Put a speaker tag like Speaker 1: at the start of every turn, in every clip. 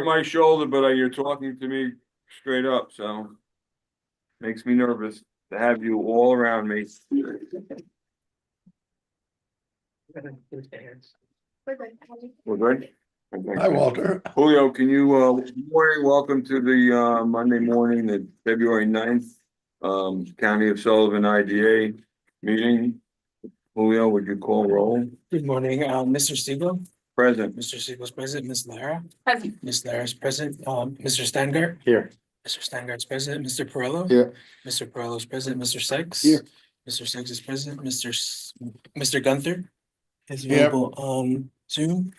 Speaker 1: my shoulder, but you're talking to me straight up, so. Makes me nervous to have you all around me. We're good? Okay.
Speaker 2: Hi, Walter.
Speaker 1: Julio, can you, morning, welcome to the, Monday morning, the February 9th, County of Sullivan IGA meeting. Julio, would you call roll?
Speaker 3: Good morning, Mr. Siegel,
Speaker 1: Present.
Speaker 3: Mr. Siegel's present, Ms. Lara.
Speaker 4: Present.
Speaker 3: Ms. Lara's present, Mr. Stangard.
Speaker 2: Here.
Speaker 3: Mr. Stangart's present, Mr. Perillo.
Speaker 2: Here.
Speaker 3: Mr. Perillo's present, Mr. Sykes.
Speaker 2: Here.
Speaker 3: Mr. Sykes is present, Mr. Gunther is
Speaker 2: Here.
Speaker 3: available on Zoom.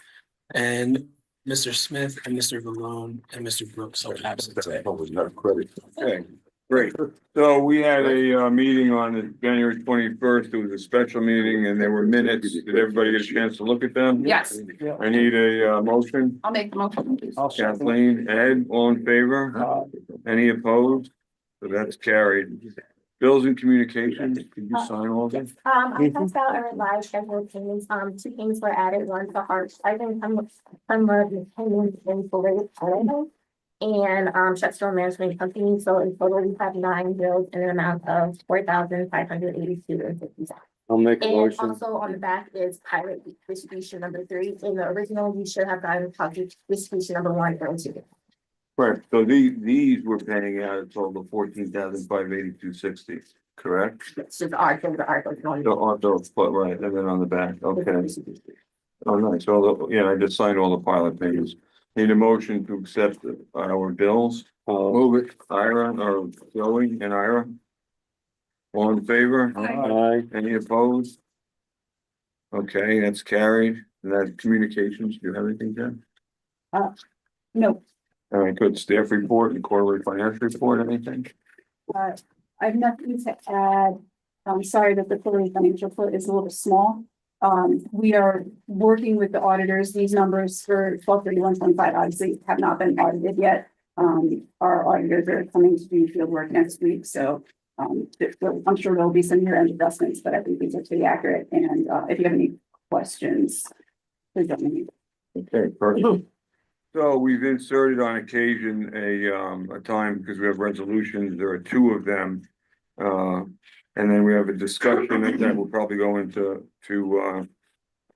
Speaker 3: And Mr. Smith and Mr. Valone and Mr. Brooks are absent today.
Speaker 1: Okay, great. So we had a, meeting on the January 21st. It was a special meeting and there were minutes. Did everybody get a chance to look at them?
Speaker 4: Yes,
Speaker 1: I need a, motion.
Speaker 4: I'll make the motion.
Speaker 1: Kathleen, Ed, all in favor? Any opposed? So that's carried. Bills and communications, can you sign all of them?
Speaker 5: I passed out our live scheduled payments, two payments were added, one for Hart, I think some the payments in Fuller, and Shepstone Management Company, so in total we have 9 bills in an amount of $4,582.50.
Speaker 2: I'll make a
Speaker 5: And
Speaker 2: motion.
Speaker 5: also on the back is pilot distribution number 3, in the original, we should have gotten public distribution number 1 and 2.
Speaker 1: Right, so these we're paying out a total of $14,582.60, correct?
Speaker 5: It's just the article.
Speaker 1: The auto, but right, and then on the back, okay. Oh, nice, yeah, I just signed all the pilot payments. Need a motion to accept our bills,
Speaker 2: Move it.
Speaker 1: Ira, or Joey and Ira? All in favor?
Speaker 2: Aye.
Speaker 1: Any opposed? Okay, that's carried, and that's communications, do you have anything, Jen?
Speaker 4: No,
Speaker 1: All right, good, staff report and quarterly financial report, anything?
Speaker 4: I have nothing to add. I'm sorry that the quarterly financial report is a little small. We are working with the auditors. These numbers for 12/31/25 obviously have not been audited yet. Our auditors are coming to do field work next week, so I'm sure there'll be some year-end adjustments, but I think these are pretty accurate. And if you have any questions, please let me know.
Speaker 1: Okay, perfect. So we've inserted on occasion a time, because we have resolutions, there are 2 of them. And then we have a discussion that will probably go into,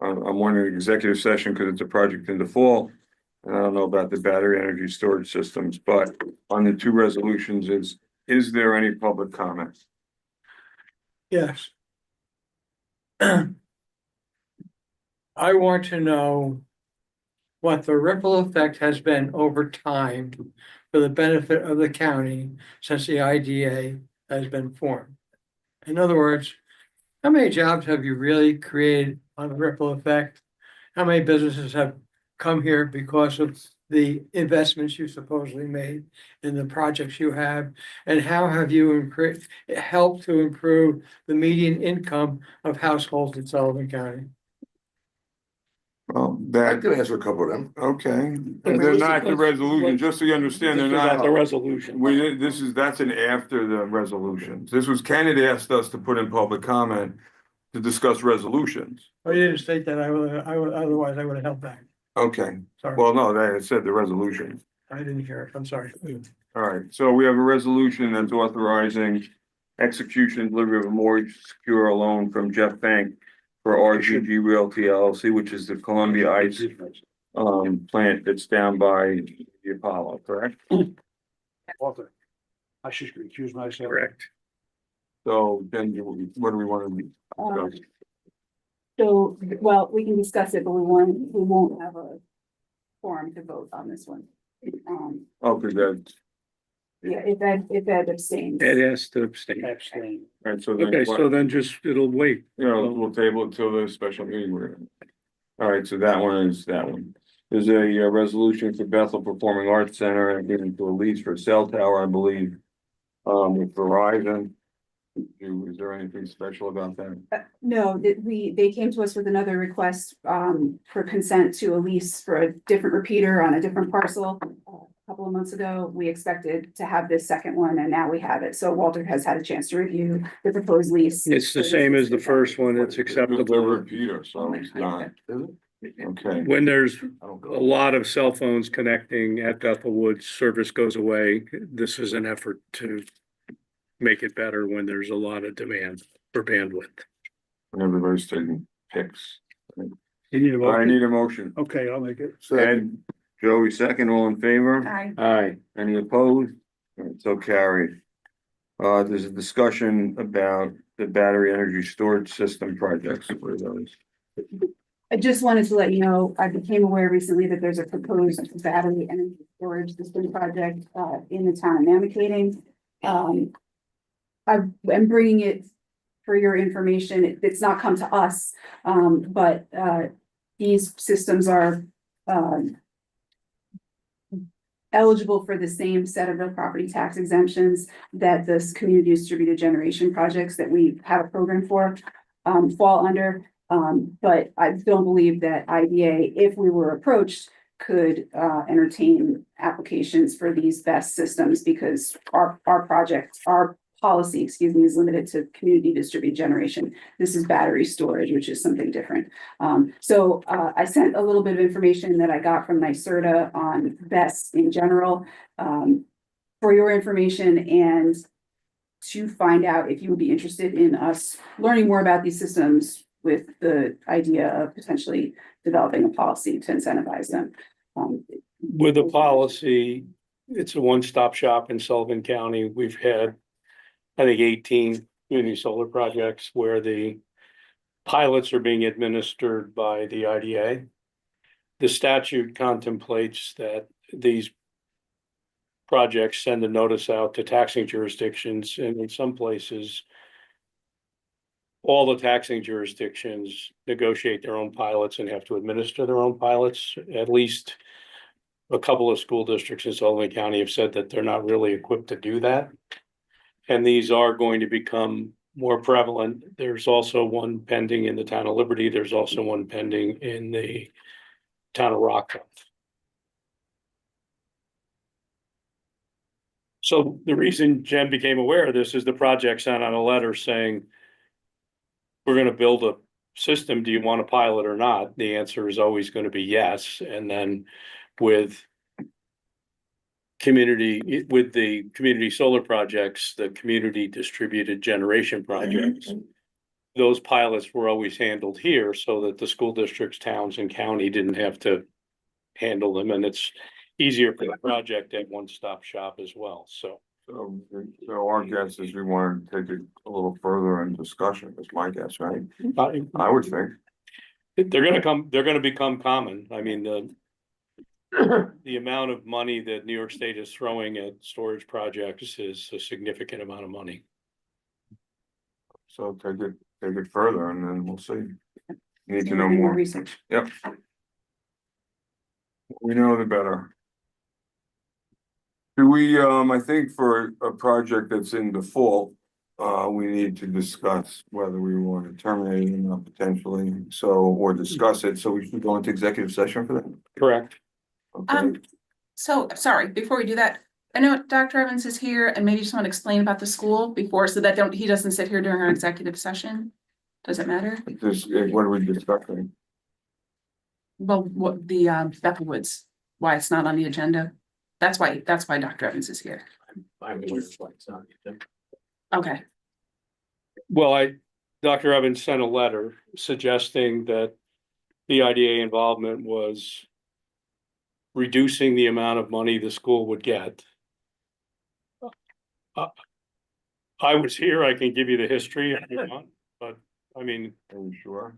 Speaker 1: I'm wondering executive session, because it's a project in default. And I don't know about the battery energy storage systems, but on the 2 resolutions is there any public comment?
Speaker 6: Yes. I want to know what the ripple effect has been over time for the benefit of the county since the IDA has been formed. In other words, how many jobs have you really created on the ripple effect? How many businesses have come here because of the investments you supposedly made in the projects you have? And how have you helped to improve the median income of households in Sullivan County?
Speaker 1: Well,
Speaker 2: I
Speaker 1: that,
Speaker 2: can answer a couple of them.
Speaker 1: okay, they're not the resolution, just so you understand, they're not.
Speaker 6: The resolution.
Speaker 1: That's an after the resolutions. This was, Kennedy asked us to put in public comment to discuss resolutions.
Speaker 6: Oh, you didn't state that. Otherwise I would have held back.
Speaker 1: Okay,
Speaker 6: Sorry,
Speaker 1: well, no, it said the resolution.
Speaker 6: I didn't hear it. I'm sorry.
Speaker 1: All right, so we have a resolution that's authorizing execution, delivery of a mortgage secure loan from Jeff Bank for RGG Realty LLC, which is the Columbia Ice plant that's down by the Apollo, correct?
Speaker 7: Walter, I should recuse myself.
Speaker 1: Correct. So then what do we want to discuss?
Speaker 4: So, well, we can discuss it, but we won't have a forum to vote on this one.
Speaker 1: Oh, because that's,
Speaker 4: Yeah, if Ed abstains.
Speaker 6: Ed has to abstain.
Speaker 7: Abstain.
Speaker 1: right, so then.
Speaker 6: Okay,
Speaker 1: what-
Speaker 6: so then just, it'll wait.
Speaker 1: You know, we'll table it till the special meeting. All right, so that one is that one. There's a resolution for Bethel Performing Arts Center and giving to a lease for a cell tower, I believe. With Verizon. Is there anything special about that?
Speaker 4: No, they came to us with another request for consent to a lease for a different repeater on a different parcel. A couple of months ago, we expected to have this second one and now we have it. So Walter has had a chance to review the proposed lease.
Speaker 6: It's the same as the first one. It's
Speaker 1: The
Speaker 6: acceptable.
Speaker 1: repeater, so it's not. Okay.
Speaker 2: When there's a lot of cell phones connecting at Bethel Woods, service goes away. This is an effort to make it better when there's a lot of demand for bandwidth.
Speaker 1: Everybody's taking pics.
Speaker 7: You need a
Speaker 1: I
Speaker 7: motion?
Speaker 1: need a motion.
Speaker 7: Okay, I'll make it.
Speaker 1: Ed, Joey, second, all in favor?
Speaker 4: Aye.
Speaker 1: Aye. Any opposed? So carried. There's a discussion about the battery energy storage system projects. What are those?
Speaker 4: I just wanted to let you know, I became aware recently that there's a proposed battery energy storage system project in the town of Mamakating. I'm bringing it for your information. It's not come to us, but these systems are eligible for the same set of real property tax exemptions that this community distributed generation projects that we have a program for fall under. But I don't believe that IDA, if we were approached, could entertain applications for these BESS systems because our policy, is limited to community distributed generation. This is battery storage, which is something different. So I sent a little bit of information that I got from NYSERDA on BESS in general for your information and to find out if you would be interested in us learning more about these systems with the idea of potentially developing a policy to incentivize them.
Speaker 2: With the policy, it's a one-stop shop in Sullivan County. We've had, I think, 18 community solar projects where the pilots are being administered by the IDA. The statute contemplates that these projects send a notice out to taxing jurisdictions, and in some places, all the taxing jurisdictions negotiate their own pilots and have to administer their own pilots. At least a couple of school districts in Sullivan County have said that they're not really equipped to do that. And these are going to become more prevalent. There's also one pending in the town of Liberty. There's also one pending in the town of Rockland. So the reason Jen became aware of this is the project sent out a letter saying, we're going to build a system. Do you want a pilot or not? The answer is always going to be yes. And then with the community solar projects, the community distributed generation projects, those pilots were always handled here so that the school districts, towns and county didn't have to handle them. And it's easier for the project at one-stop shop as well. So
Speaker 1: our guess is we want to take it a little further in discussion, is my guess, right?
Speaker 2: I
Speaker 1: I would think.
Speaker 2: they're going to become common. I mean, the amount of money that New York State is throwing at storage projects is a significant amount of money.
Speaker 1: So take it further and then we'll see. Need to know
Speaker 4: Doing
Speaker 1: more.
Speaker 4: research.
Speaker 1: Yep. We know the better. Do we, I think for a project that's in default, we need to discuss whether we want to terminate it or not potentially, or discuss it, so we should go into executive session for that.
Speaker 2: Correct.
Speaker 1: Okay,
Speaker 8: So, sorry, before we do that, I know Dr. Evans is here and maybe just want to explain about the school before, so that he doesn't sit here during our executive session. Does it matter?
Speaker 1: what are we discussing?
Speaker 8: Well, what the Bethel Woods, why it's not on the agenda. That's why Dr. Evans is here. Okay,
Speaker 2: Well, Dr. Evans sent a letter suggesting that the IDA involvement was reducing the amount of money the school would get. I was here, I can give you the history if you want, but I mean,
Speaker 1: Are you sure?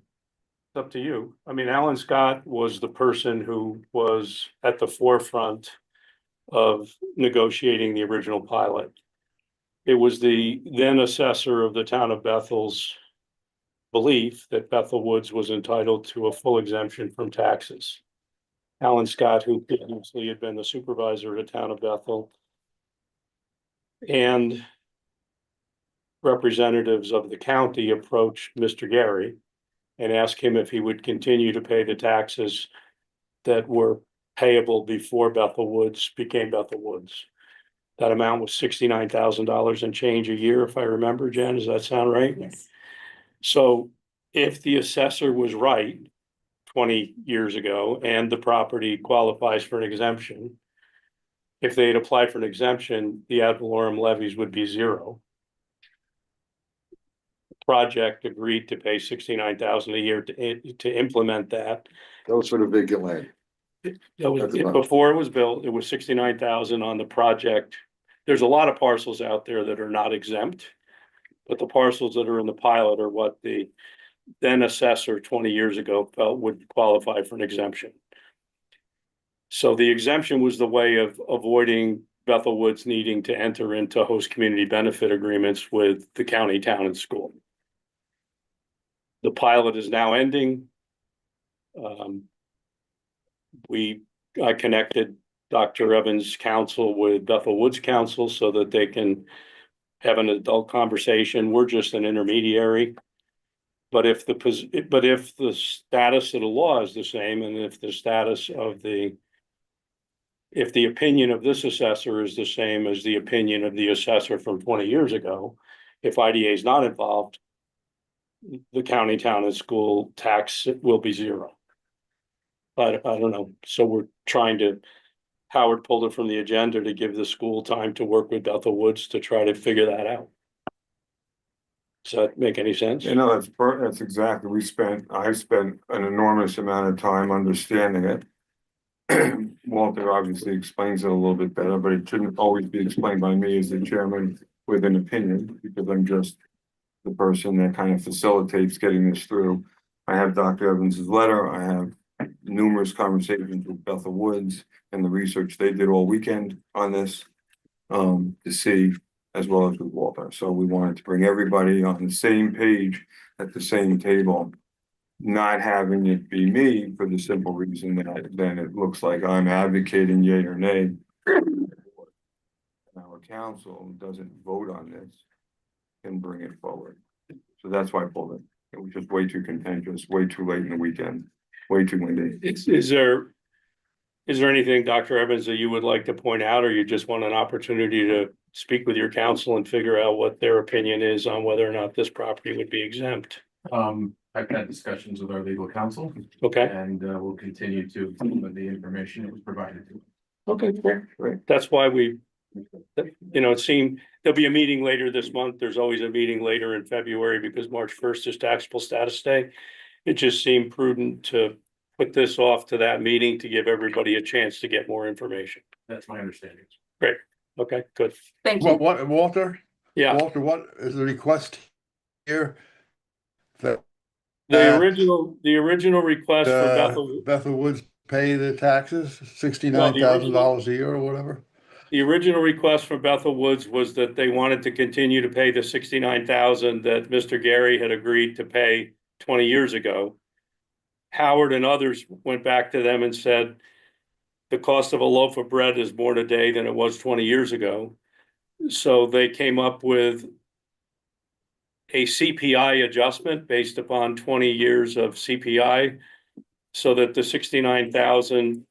Speaker 2: it's up to you. I mean, Alan Scott was the person who was at the forefront of negotiating the original pilot. It was the then assessor of the town of Bethel's belief that Bethel Woods was entitled to a full exemption from taxes. Alan Scott, who previously had been the supervisor of the town of Bethel, and representatives of the county approached Mr. Gary and asked him if he would continue to pay the taxes that were payable before Bethel Woods became Bethel Woods. That amount was $69,000 and change a year, if I remember, Jen, does that sound right?
Speaker 4: Yes.
Speaker 2: So if the assessor was right, 20 years ago, and the property qualifies for an exemption. If they had applied for an exemption, the ad valorem levies would be zero. Project agreed to pay $69,000 a year to implement that.
Speaker 9: That was for the vacant land.
Speaker 2: That was,
Speaker 9: That's about-
Speaker 2: before it was built, it was 69,000 on the project. There's a lot of parcels out there that are not exempt. But the parcels that are in the pilot are what the then assessor 20 years ago felt would qualify for an exemption. So the exemption was the way of avoiding Bethel Woods needing to enter into host community benefit agreements with the county, town, and school. The pilot is now ending. I connected Dr. Evans' counsel with Bethel Woods Council so that they can have an adult conversation. We're just an intermediary. But if the status of the law is the same, and if the status of if the opinion of this assessor is the same as the opinion of the assessor from 20 years ago, if IDA is not involved, the county, town, and school tax will be zero. I don't know. So we're trying to, Howard pulled it from the agenda to give the school time to work with Bethel Woods to try to figure that out. Does that make any sense?
Speaker 1: You know, that's exactly, I've spent an enormous amount of time understanding it. Walter obviously explains it a little bit better, but it shouldn't always be explained by me as the chairman with an opinion, because I'm just the person that kind of facilitates getting this through. I have Dr. Evans's letter. I have numerous conversations with Bethel Woods and the research they did all weekend on this, to see, as well as with Walter. So we wanted to bring everybody on the same page at the same table, not having it be me for the simple reason that then it looks like I'm advocating yay or nay. Our council doesn't vote on this and bring it forward. So that's why I pulled it. It was just way too contentious, way too late in the weekend, way too windy.
Speaker 2: Is there anything, Dr. Evans, that you would like to point out, or you just want an opportunity to speak with your counsel and figure out what their opinion is on whether or not this property would be exempt?
Speaker 10: I've had discussions with our legal counsel,
Speaker 2: Okay,
Speaker 10: and we'll continue to with the information that was provided to us.
Speaker 2: okay, great. That's why it seemed there'll be a meeting later this month. There's always a meeting later in February because March 1st is taxable status day. It just seemed prudent to put this off to that meeting to give everybody a chance to get more information.
Speaker 10: That's my understanding.
Speaker 2: Okay, good.
Speaker 8: Thank you.
Speaker 9: What, Walter?
Speaker 2: Yeah,
Speaker 9: Walter, what is the request here? That
Speaker 2: the original request for Bethel.
Speaker 9: Bethel Woods pay the taxes, $69,000 a year or whatever?
Speaker 2: The original request from Bethel Woods was that they wanted to continue to pay the $69,000 that Mr. Gary had agreed to pay 20 years ago. Howard and others went back to them and said, the cost of a loaf of bread is more today than it was 20 years ago. So they came up with a CPI adjustment based upon 20 years of CPI, so that the 69,000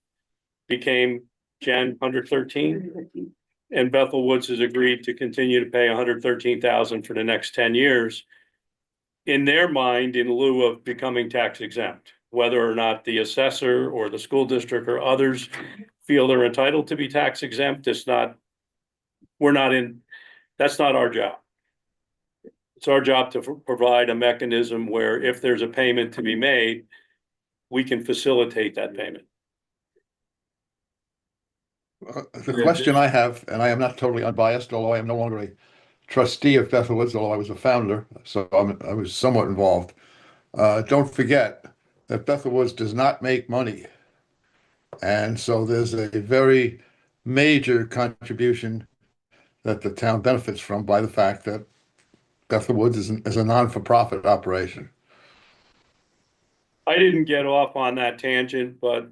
Speaker 2: became 113. And Bethel Woods has agreed to continue to pay 113,000 for the next 10 years. In their mind, in lieu of becoming tax exempt, whether or not the assessor or the school district or others feel they're entitled to be tax exempt, that's not our job. It's our job to provide a mechanism where if there's a payment to be made, we can facilitate that payment.
Speaker 9: The question I have, and I am not totally unbiased, although I am no longer a trustee of Bethel Woods, although I was a founder, so I was somewhat involved. Don't forget that Bethel Woods does not make money. And so there's a very major contribution that the town benefits from by the fact that Bethel Woods is a non-for-profit operation.
Speaker 2: I didn't get off on that tangent, but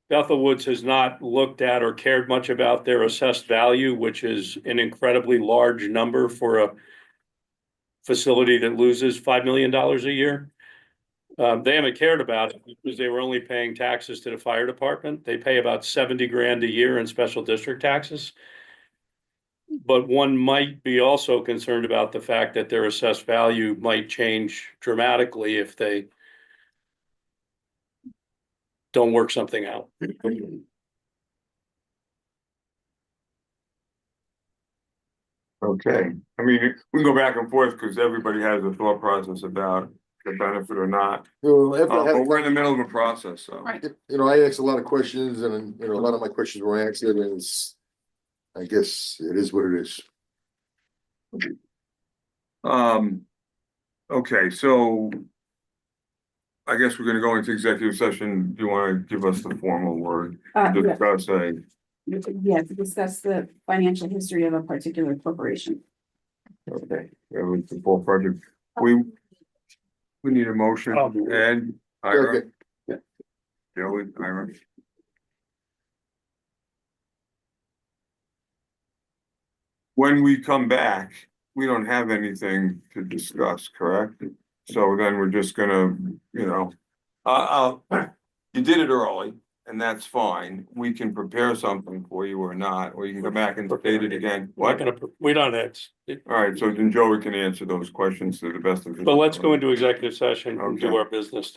Speaker 2: Bethel Woods has not looked at or cared much about their assessed value, which is an incredibly large number for a facility that loses $5 million a year. They haven't cared about it because they were only paying taxes to the fire department. They pay about 70 grand a year in special district taxes. But one might be also concerned about the fact that their assessed value might change dramatically if they don't work something out.
Speaker 1: Okay, I mean, we can go back and forth because everybody has a thought process about the benefit or not. But we're in the middle of a process, so.
Speaker 8: Right.
Speaker 9: I asked a lot of questions and, a lot of my questions were answered and I guess it is what it is.
Speaker 1: Okay, so. I guess we're gonna go into executive session. Do you wanna give us the formal word?
Speaker 4: Yeah,
Speaker 1: Discuss a,
Speaker 4: yeah, to discuss the financial history of a particular corporation.
Speaker 1: okay, it was the full project. We need a motion, Ed, Ira. Joey, Ira. When we come back, we don't have anything to discuss, correct? So then we're just gonna, you did it early, and that's fine. We can prepare something for you or not, or you can come back and state it again.
Speaker 2: We're not
Speaker 1: What?
Speaker 2: gonna, we don't, it's,
Speaker 1: All right, so then Joey can answer those questions to the best of his.
Speaker 2: but let's go into executive session and do
Speaker 1: Okay.
Speaker 2: our business